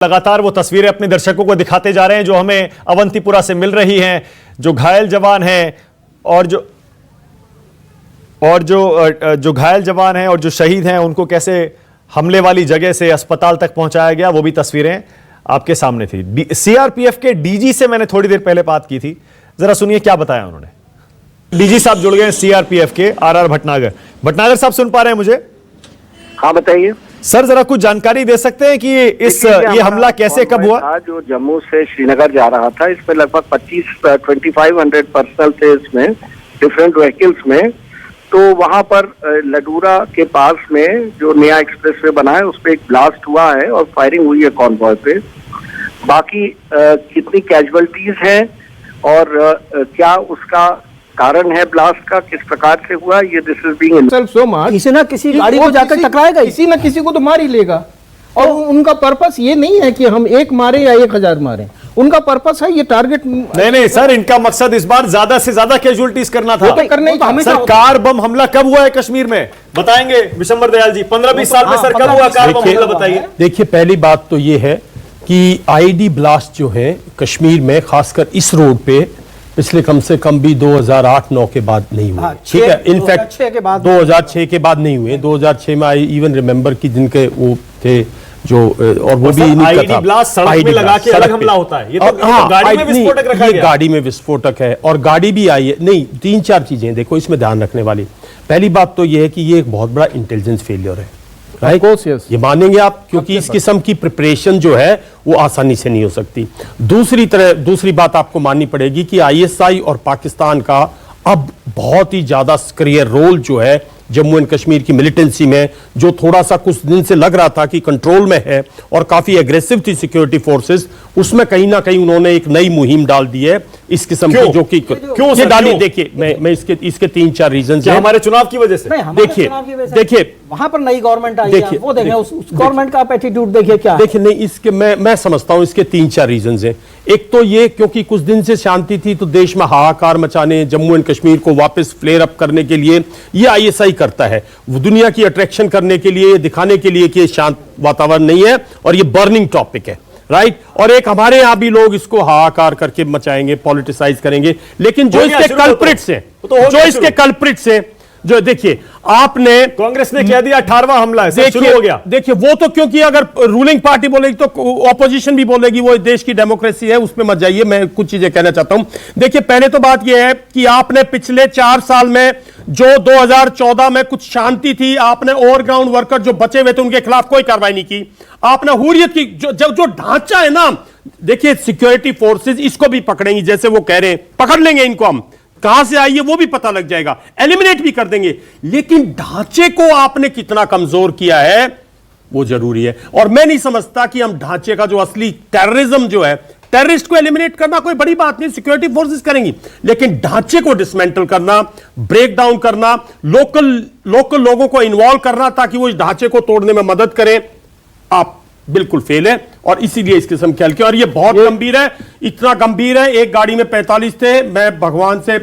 लगातार वो तस्वीरें अपने दर्शकों को दिखाते जा रहे हैं जो हमें अवंतीपुरा से मिल रही हैं, जो घायल जवान हैं और जो घायल जवान हैं और जो शहीद हैं उनको कैसे हमले वाली जगह से अस्पताल तक पहुंचाया गया, वो भी तस्वीरें आपके सामने थी। सीआरपीएफ के डीजी से मैंने थोड़ी देर पहले बात की थी, जरा सुनिए क्या बताया उन्होंने। डीजी साहब जुड़ गए सीआरपीएफ के आरआर भटनागर। भटनागर साहब सुन पा रहे हैं मुझे? हाँ बताइए सर, जरा कुछ जानकारी दे सकते हैं कि ये हमला कैसे कब हुआ? जो जम्मू से श्रीनगर जा रहा था, इसमें लगभग 2500 पर्सनल थे इसमें, डिफरेंट व्हीकल्स में। तो वहां पर लडूरा के पास में जो नया एक्सप्रेसवे बना है उस पर एक ब्लास्ट हुआ है और फायरिंग हुई है कॉन्वॉय पे। बाकी कितनी कैजुअलिटीज हैं और क्या उसका कारण है ब्लास्ट का, किस प्रकार से हुआ, ये this is being so much किसी ना किसी गाड़ी को जाकर टकराएगा, किसी ना किसी को तो मार ही लेगा। और उनका पर्पस ये नहीं है कि हम एक मारे या 1000 मारे, उनका पर्पस है ये टारगेट नहीं सर, इनका मकसद इस बार ज्यादा से ज्यादा कैजुअलिटीज करना था। तो करने ही सर, कार बम हमला कब हुआ है कश्मीर में, बताएंगे विशंबर दयाल जी? 15-20 साल में सर कब हुआ कार बम हमला, बताइए। देखिए, पहली बात तो ये है कि आईडी ब्लास्ट जो है कश्मीर में, खासकर इस रोड पे, पिछले कम से कम भी 2008-9 के बाद नहीं हुए। ठीक है, इनफैक्ट 2006 के बाद नहीं हुए। 2006 में आई इवन रिमेंबर कि जिनके वो थे जो, और वो भी इन्हीं का था। ब्लास्ट सड़क में लगा के अलग हमला होता है, ये तो गाड़ी में विस्फोटक रखा गया। गाड़ी में विस्फोटक है और गाड़ी भी आई है। नहीं, 3-4 चीजें देखो इसमें ध्यान रखने वाली। पहली बात तो ये है कि ये एक बहुत बड़ा इंटेलिजेंस फेलियर है, राइट? ये मानेंगे आप, क्योंकि इस किस्म की प्रिपरेशन जो है वो आसानी से नहीं हो सकती। दूसरी बात आपको माननी पड़ेगी कि आईएसआई और पाकिस्तान का अब बहुत ही ज्यादा सक्रिय रोल जो है जम्मू एंड कश्मीर की मिलिटेंसी में, जो थोड़ा सा कुछ दिन से लग रहा था कि कंट्रोल में है और काफी एग्रेसिव थी सिक्योरिटी फोर्सेस, उसमें कहीं ना कहीं उन्होंने एक नई मुहिम डाल दी है इस किस्म की, जो कि क्यों ये डाली। देखिए, मैं इसके 3-4 रीजन है। हमारे चुनाव की वजह से देखिए वहां पर नई गवर्नमेंट आई है, वो देखें उस गवर्नमेंट का एटीट्यूड देखिए क्या। देखिए, नहीं, इसके मैं समझता हूं इसके 3-4 रीजन हैं। एक तो ये क्योंकि कुछ दिन से शांति थी तो देश में हाहाकार मचाने, जम्मू एंड कश्मीर को वापस फ्लेयर अप करने के लिए ये आईएसआई करता है, वो दुनिया की अट्रैक्शन करने के लिए, दिखाने के लिए कि शांत वातावरण नहीं है और ये बर्निंग टॉपिक है, राइट? और एक हमारे यहां भी लोग इसको हाहाकार करके मचाएंगे, पॉलिटिसाइज करेंगे। लेकिन जो इसके कल्प्रिट्स हैं, जो देखिए, आपने कांग्रेस ने कह दिया 18वां हमला है, शुरू हो गया। देखिए, वो तो क्योंकि अगर रूलिंग पार्टी बोलेगी तो ऑपोजिशन भी बोलेगी, वो देश की डेमोक्रेसी है, उसमें मत जाइए। मैं कुछ चीजें कहना चाहता हूं। देखिए, पहले तो बात यह है कि आपने पिछले 4 साल में जो 2014 में कुछ शांति थी, आपने ओवरग्राउंड वर्कर जो बचे हुए थे उनके खिलाफ कोई कार्रवाई नहीं की। आपने हुर्रियत की जो ढांचा है ना, देखिए सिक्योरिटी फोर्सेज इसको भी पकड़ेंगी, जैसे वो कह रहे हैं, पकड़ लेंगे इनको, हम कहां से आई है वो भी पता लग जाएगा, एलिमिनेट भी कर देंगे। लेकिन ढांचे को आपने कितना कमजोर किया है वो जरूरी है। और मैं नहीं समझता कि हम ढांचे का जो असली टेररिज्म जो है, टेररिस्ट को एलिमिनेट करना कोई बड़ी बात नहीं, सिक्योरिटी फोर्सेस करेंगी, लेकिन ढांचे को डिसमेंटल करना, ब्रेक डाउन करना, लोकल लोगों को इन्वॉल्व करना ताकि वो इस ढांचे को तोड़ने में मदद करें, आप बिल्कुल फेल है। और इसीलिए इस किस्म के हल्के, और ये बहुत गंभीर है, इतना गंभीर है। एक गाड़ी में 45 थे। मैं भगवान से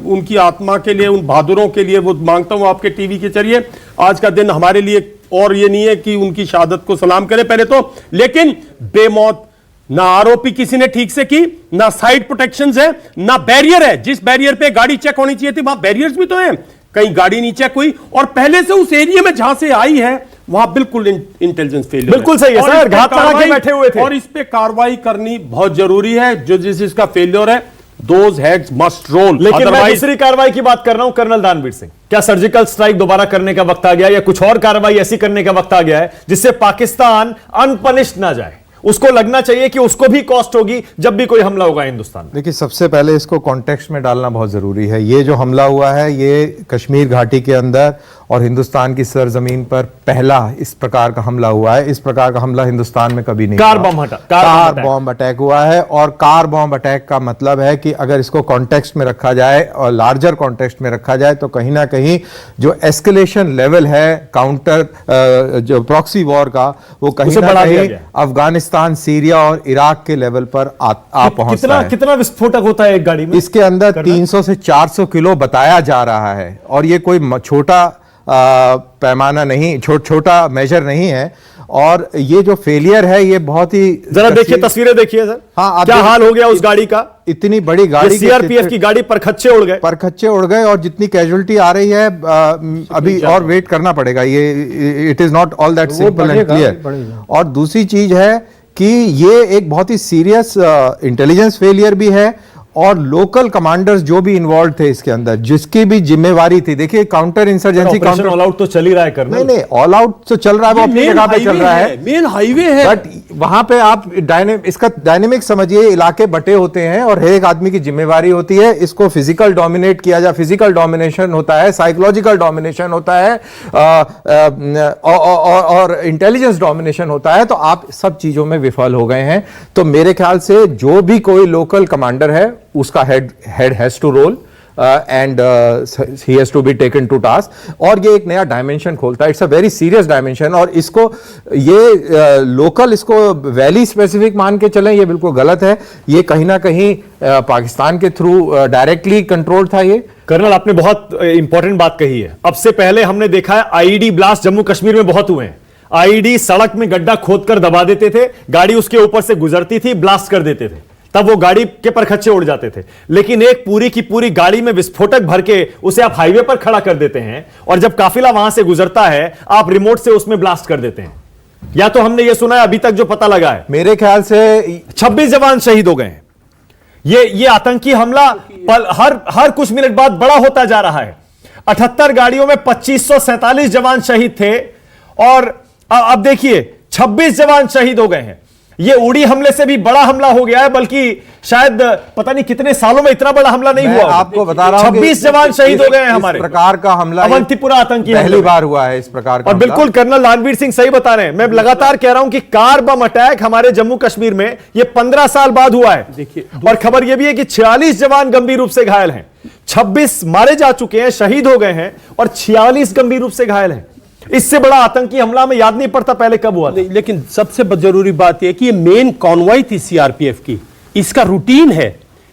उनकी आत्मा के लिए, उन बहादुरों के लिए वो मांगता हूं आपके टीवी के जरिए, आज का दिन हमारे लिए और ये नहीं है कि उनकी शहादत को सलाम करें पहले तो, लेकिन बेमौत ना आरओपी किसी ने ठीक से की, ना साइड प्रोटेक्शंस है, ना बैरियर है। जिस बैरियर पे गाड़ी चेक होनी चाहिए थी वहां बैरियर्स भी तो हैं, कहीं गाड़ी नहीं चेक हुई। और पहले से उस एरिया में जहां से आई है वहां बिल्कुल इंटेलिजेंस फेलियर, बिल्कुल सही है सर, घात लगा के बैठे हुए थे। और इस पे कार्रवाई करनी बहुत जरूरी है। जो जिसका फेलियर है, those heads must roll। लेकिन मैं दूसरी कार्रवाई की बात कर रहा हूं, कर्नल दानवीर सिंह, क्या सर्जिकल स्ट्राइक दोबारा करने का वक्त आ गया, या कुछ और कार्रवाई ऐसी करने का वक्त आ गया है जिससे पाकिस्तान अनपनिश्ड ना जाए? उसको लगना चाहिए कि उसको भी कॉस्ट होगी जब भी कोई हमला होगा हिंदुस्तान में। देखिए, सबसे पहले इसको कॉन्टेक्स्ट में डालना बहुत जरूरी है। ये जो हमला हुआ है ये कश्मीर घाटी के अंदर और हिंदुस्तान की सरजमीन पर पहला इस प्रकार का हमला हुआ है। इस प्रकार का हमला हिंदुस्तान में कभी नहीं कार बॉम्ब अटैक हुआ है। और कार बॉम्ब अटैक का मतलब है कि अगर इसको कॉन्टेक्स्ट में रखा जाए और लार्जर कॉन्टेक्स्ट में रखा जाए तो कहीं ना कहीं जो एस्केलेशन लेवल है काउंटर जो प्रॉक्सी वॉर का, वो कहीं ना कहीं अफगानिस्तान, सीरिया और इराक के लेवल पर आ पहुंचता है। कितना विस्फोटक होता है एक गाड़ी में? इसके अंदर 300 से 400 किलो बताया जा रहा है और ये कोई छोटा पैमाना नहीं, छोटा मेजर नहीं है। और ये जो फेलियर है ये बहुत ही जरा देखिए तस्वीरें देखिए सर। हाँ, आप क्या हाल हो गया उस गाड़ी का। इतनी बड़ी गाड़ी, सीआरपीएफ की गाड़ी पर खच्चे उड़ गए, और जितनी कैजुअलिटी आ रही है अभी और वेट करना पड़ेगा। ये it is not all that simple and clear. और दूसरी चीज है कि ये एक बहुत ही सीरियस इंटेलिजेंस फेलियर भी है, और लोकल कमांडर्स जो भी इन्वॉल्व थे इसके अंदर, जिसकी भी जिम्मेवारी थी। देखिए counter insurgency, counter all out तो चल ही रहा है कर्नल। नहीं ऑल आउट तो चल रहा है, वो अपनी जगह पे चल रहा है, मेन हाईवे है। बट वहां पे आप इसका डायनेमिक समझिए, इलाके बटे होते हैं और हर एक आदमी की जिम्मेवारी होती है। इसको फिजिकल डोमिनेट किया जाए, फिजिकल डोमिनेशन होता है, साइकोलॉजिकल डोमिनेशन होता है, और इंटेलिजेंस डोमिनेशन होता है। तो आप सब चीजों में विफल हो गए हैं। तो मेरे ख्याल से जो भी कोई लोकल कमांडर है उसका head has to role and he has to be taken to task. और ये एक नया डायमेंशन खोलता है, it's a very serious dimension. और इसको ये लोकल इसको वैली स्पेसिफिक मान के चलें, ये बिल्कुल गलत है। ये कहीं ना कहीं पाकिस्तान के थ्रू डायरेक्टली कंट्रोल था। ये कर्नल आपने बहुत इंपॉर्टेंट बात कही है। अब से पहले हमने देखा है आईईडी ब्लास्ट जम्मू कश्मीर में बहुत हुए हैं। आईईडी सड़क में गड्ढा खोदकर दबा देते थे, गाड़ी उसके ऊपर से गुजरती थी, ब्लास्ट कर देते थे, तब वो गाड़ी के परखच्चे उड़ जाते थे। लेकिन एक पूरी की पूरी गाड़ी में विस्फोटक भर के उसे आप हाईवे पर खड़ा कर देते हैं, और जब काफिला वहां से गुजरता है आप रिमोट से उसमें ब्लास्ट कर देते हैं। या तो हमने ये सुना है, अभी तक जो पता लगा है, मेरे ख्याल से 26 जवान शहीद हो गए हैं। ये आतंकी हमला हर कुछ मिनट बाद बड़ा होता जा रहा है। 78 गाड़ियों में 2547 जवान शहीद थे, और अब देखिए 26 जवान शहीद हो गए हैं। ये उड़ी हमले से भी बड़ा हमला हो गया है, बल्कि शायद पता नहीं कितने सालों में इतना बड़ा हमला नहीं हुआ। आपको बता रहा हूं 26 जवान शहीद हो गए हैं हमारे। इस प्रकार का हमला अवंतीपुरा आतंकी पहली बार हुआ है इस प्रकार का। और बिल्कुल कर्नल रणवीर सिंह सही बता रहे हैं। मैं लगातार कह रहा हूं कि कार बम अटैक हमारे जम्मू कश्मीर में ये 15 साल बाद हुआ है। देखिए, और खबर यह भी है कि 46 जवान गंभीर रूप से घायल हैं, 26 मारे जा चुके हैं, शहीद हो गए हैं, और 46 गंभीर रूप से घायल हैं। इससे बड़ा आतंकी हमला में याद नहीं पड़ता पहले कब हुआ था। लेकिन सबसे जरूरी बात यह कि ये मेन कॉन्वॉय थी सीआरपीएफ की, इसका रूटीन है,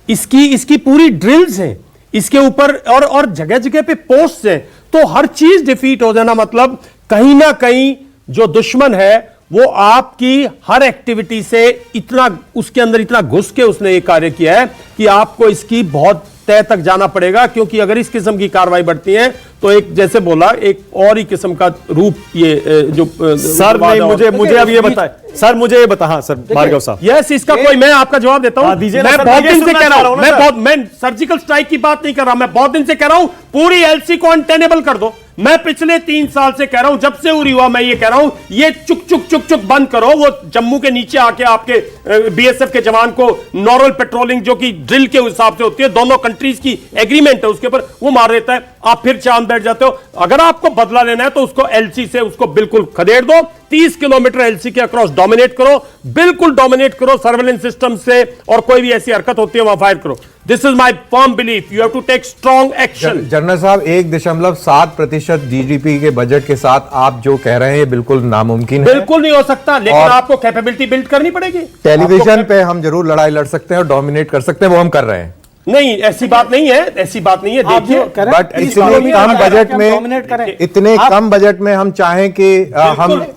इसकी पूरी ड्रिल्स हैं, इसके ऊपर और जगह जगह पे पोस्ट हैं। तो हर चीज डिफीट हो जाना मतलब कहीं ना कहीं जो दुश्मन है वो आपकी हर एक्टिविटी से इतना उसके अंदर इतना घुस के उसने ये कार्य किया है कि आपको इसकी बहुत तय तक जाना पड़ेगा। क्योंकि अगर इस किस्म की कार्रवाई बढ़ती है तो एक जैसे बोला एक और ही किस्म का रूप ये जो सर नहीं, मुझे अब ये बताएं सर, मुझे ये बता। हाँ सर भार्गव साहब, यस इसका कोई मैं आपका जवाब देता हूं। मैं बहुत दिन से कह रहा हूं, मैं सर्जिकल स्ट्राइक की बात नहीं कर रहा, मैं बहुत दिन से कह रहा हूं पूरी एलसी को अनटेनेबल कर दो। मैं पिछले 3 साल से कह रहा हूं, जब से उरी हुआ मैं ये कह रहा हूं, ये चुक चुक चुक चुक बंद करो। वो जम्मू के नीचे आके आपके बीएसएफ के जवान को नॉर्मल पेट्रोलिंग जो कि ड्रिल के हिसाब से होती है, दोनों कंट्रीज की एग्रीमेंट है उसके ऊपर, वो मार देता है। आप फिर चांद बैठ जाते हो। अगर आपको बदला लेना है तो उसको एलसी से उसको बिल्कुल खदेड़ दो। 30 किलोमीटर एलसी के अक्रॉस डोमिनेट करो, बिल्कुल डोमिनेट करो सर्वेलेंस सिस्टम से, और कोई भी ऐसी हरकत होती है वहां फायर करो। This is my firm belief, you have to take strong action. General साहब 1.7% जीडीपी के बजट के साथ आप जो कह रहे हैं ये बिल्कुल नामुमकिन है। बिल्कुल नहीं हो सकता, लेकिन आपको कैपेबिलिटी बिल्ड करनी पड़ेगी। टेलीविजन पे हम जरूर लड़ाई लड़ सकते हैं और डोमिनेट कर सकते हैं, वो हम कर रहे हैं। नहीं ऐसी बात नहीं है, ऐसी बात नहीं है। देखिए बट इतने कम बजट में, इतने कम बजट में हम चाहें कि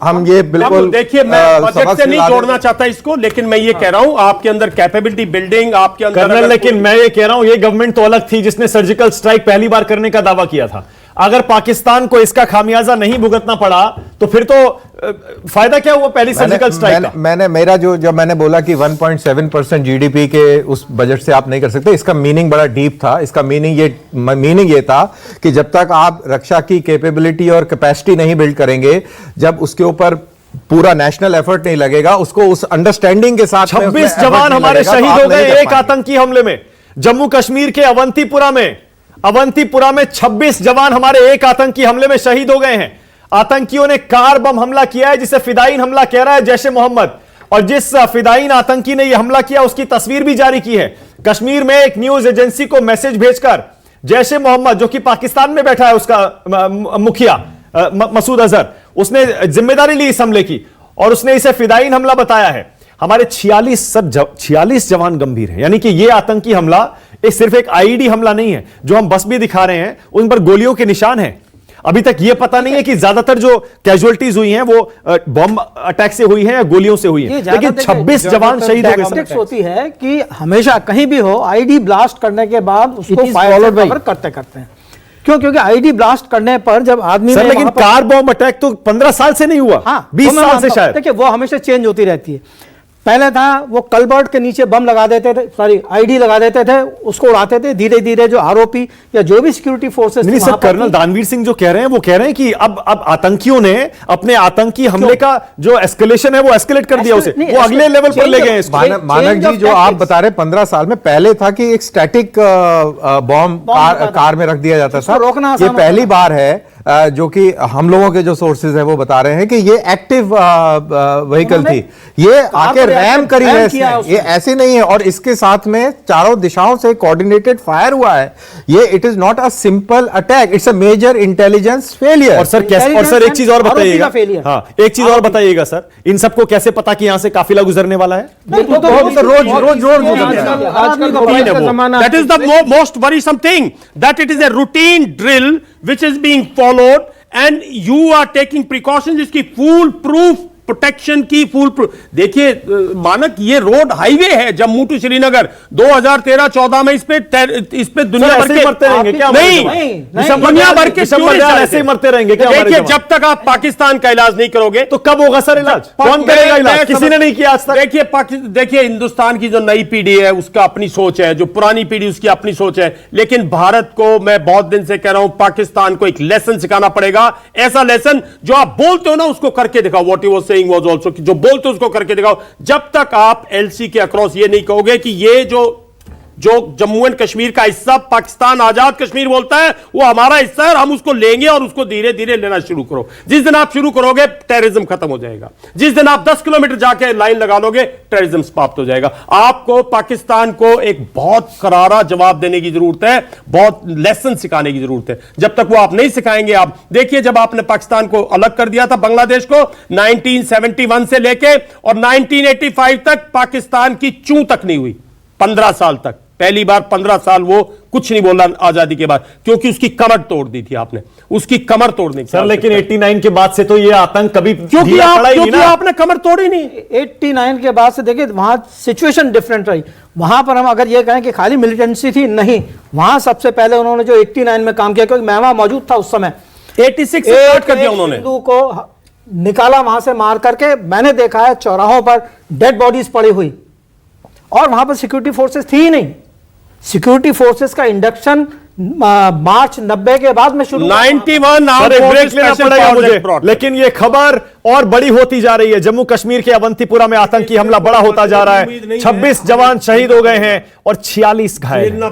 हम ये बिल्कुल देखिए, मैं बजट से नहीं जोड़ना चाहता इसको, लेकिन मैं ये कह रहा हूं आपके अंदर कैपेबिलिटी बिल्डिंग आपके अंदर। कर्नल लेकिन मैं ये कह रहा हूं ये गवर्नमेंट तो अलग थी जिसने सर्जिकल स्ट्राइक पहली बार करने का दावा किया था। अगर पाकिस्तान को इसका खामियाजा नहीं भुगतना पड़ा तो फिर तो फायदा क्या हुआ पहली सर्जिकल स्ट्राइक का। मैंने मेरा जब मैंने बोला कि 1.7% जीडीपी के उस बजट से आप नहीं कर सकते, इसका मीनिंग बड़ा डीप था। इसका मीनिंग ये था कि जब तक आप रक्षा की कैपेबिलिटी और कैपेसिटी नहीं बिल्ड करेंगे, जब उसके ऊपर पूरा नेशनल एफर्ट नहीं लगेगा, उसको उस अंडरस्टैंडिंग के साथ 26 जवान हमारे शहीद हो गए एक आतंकी हमले में। जम्मू कश्मीर के अवंतीपुरा में 26 जवान हमारे एक आतंकी हमले में शहीद हो गए हैं। आतंकियों ने कार बम हमला किया है जिसे फिदाइन हमला कह रहा है जैश ए मोहम्मद, और जिस फिदाइन आतंकी ने यह हमला किया उसकी तस्वीर भी जारी की है। कश्मीर में एक न्यूज एजेंसी को मैसेज भेजकर जैश ए मोहम्मद, जो कि पाकिस्तान में बैठा है, उसका मुखिया मसूद अजहर, उसने जिम्मेदारी ली इस हमले की और उसने इसे फिदाइन हमला बताया है। हमारे 46 जवान गंभीर हैं। यानी कि यह आतंकी हमला सिर्फ एक आईईडी हमला नहीं है। जो हम बस भी दिखा रहे हैं उन पर गोलियों के निशान हैं। अभी तक ये पता नहीं है कि ज्यादातर जो कैजुअलिटीज हुई हैं वो बॉम्ब अटैक से हुई हैं या गोलियों से हुई हैं, लेकिन 26 जवान शहीद हो गए। टैक्टिक्स होती है कि हमेशा कहीं भी हो आईडी ब्लास्ट करने के बाद उसको फायर कवर करते हैं। क्यों? क्योंकि आईडी ब्लास्ट करने पर जब आदमी सर लेकिन कार बॉम्ब अटैक तो 15 साल से नहीं हुआ, हाँ, 20 साल से शायद। देखिए वो हमेशा चेंज होती रहती है। पहले था वो कलबर्ट के नीचे बम लगा देते थे, सॉरी आईडी लगा देते थे, उसको उड़ाते थे। धीरे धीरे जो आरोपी या जो भी सिक्योरिटी फोर्सेस नहीं सर, कर्नल दानवीर सिंह जो कह रहे हैं वो कह रहे हैं कि अब आतंकियों ने अपने आतंकी हमले का जो एस्केलेशन है वो एस्केलेट कर दिया, उसे वो अगले लेवल पर ले गए इसको। मानक जी, जो आप बता रहे 15 साल में पहले था कि एक स्टैटिक बॉम्ब कार में रख दिया जाता था, रोकना ये पहली बार है जो कि हम लोगों के जो सोर्सेज है वो बता रहे हैं कि ये एक्टिव व्हीकल थी, ये आके रैम करी है इसने, ये ऐसे नहीं है। और इसके साथ में चारों दिशाओं से कोऑर्डिनेटेड फायर हुआ है। ये it is not a simple attack, it's a major intelligence failure. और सर कैसे, और सर एक चीज और बताइएगा, हाँ एक चीज और बताइएगा सर, इन सबको कैसे पता कि यहां से काफिला गुजरने वाला है? That is the most worrisome thing, that it is a routine drill which is being followed and you are taking precautions इसकी फुल प्रूफ प्रोटेक्शन की फुल प्रूफ। देखिए मानक, ये रोड हाईवे है जम्मू टू श्रीनगर, 2013-14 में इस पे दुनिया भर के मरते रहेंगे क्या? दुनिया भर के ऐसे ही मरते रहेंगे क्या? देखिए जब तक आप पाकिस्तान का इलाज नहीं करोगे तो कब होगा सर इलाज? कौन करेगा इलाज? किसी ने नहीं किया आज तक। देखिए हिंदुस्तान की जो नई पीढ़ी है उसका अपनी सोच है, जो पुरानी पीढ़ी उसकी अपनी सोच है, लेकिन भारत को मैं बहुत दिन से कह रहा हूं पाकिस्तान को एक लेसन सिखाना पड़ेगा, ऐसा लेसन जो आप बोलते हो ना उसको करके दिखाओ। What you was saying was also, जो बोलते हो उसको करके दिखाओ। जब तक आप एलसी के अक्रॉस ये नहीं कहोगे कि ये जो जम्मू एंड कश्मीर का हिस्सा पाकिस्तान आजाद कश्मीर बोलता है वो हमारा हिस्सा है और हम उसको लेंगे और उसको धीरे धीरे लेना शुरू करो। जिस दिन आप शुरू करोगे टेररिज्म खत्म हो जाएगा। जिस दिन आप 10 किलोमीटर जाके लाइन लगा लोगे टेररिज्म समाप्त हो जाएगा। आपको पाकिस्तान को एक बहुत करारा जवाब देने की जरूरत है, बहुत लेसन सिखाने की जरूरत है। जब तक वो आप नहीं सिखाएंगे, आप देखिए जब आपने पाकिस्तान को अलग कर दिया था बांग्लादेश को 1971 से लेके और 1985 तक पाकिस्तान की चूं तक नहीं हुई, 15 साल तक। पहली बार 15 साल वो कुछ नहीं बोला आजादी के बाद, क्योंकि उसकी कमर तोड़ दी थी आपने, उसकी कमर तोड़ने की। सर लेकिन 89 के बाद से तो ये आतंक कभी क्योंकि आपने कमर तोड़ी नहीं। 89 के बाद से देखिए वहां सिचुएशन डिफरेंट रही। वहां पर हम अगर ये कहें कि खाली मिलिटेंसी थी, नहीं, वहां सबसे पहले उन्होंने जो 89 में काम किया, क्योंकि मैं वहां मौजूद था उस समय, 86 से स्टार्ट कर दिया उन्होंने, हिंदू को निकाला वहां से मार करके। मैंने देखा है चौराहों पर डेड बॉडीज पड़ी हुई और वहां पर सिक्योरिटी फोर्सेस थी ही नहीं। सिक्योरिटी फोर्सेस का इंडक्शन मार्च 90 के बाद में शुरू 91 ब्रेक लेना पड़ेगा मुझे, लेकिन ये खबर और बड़ी होती जा रही है। जम्मू कश्मीर के अवंतीपुरा में आतंकी हमला बड़ा होता जा रहा है, 26 जवान शहीद हो गए हैं और 46 घायल।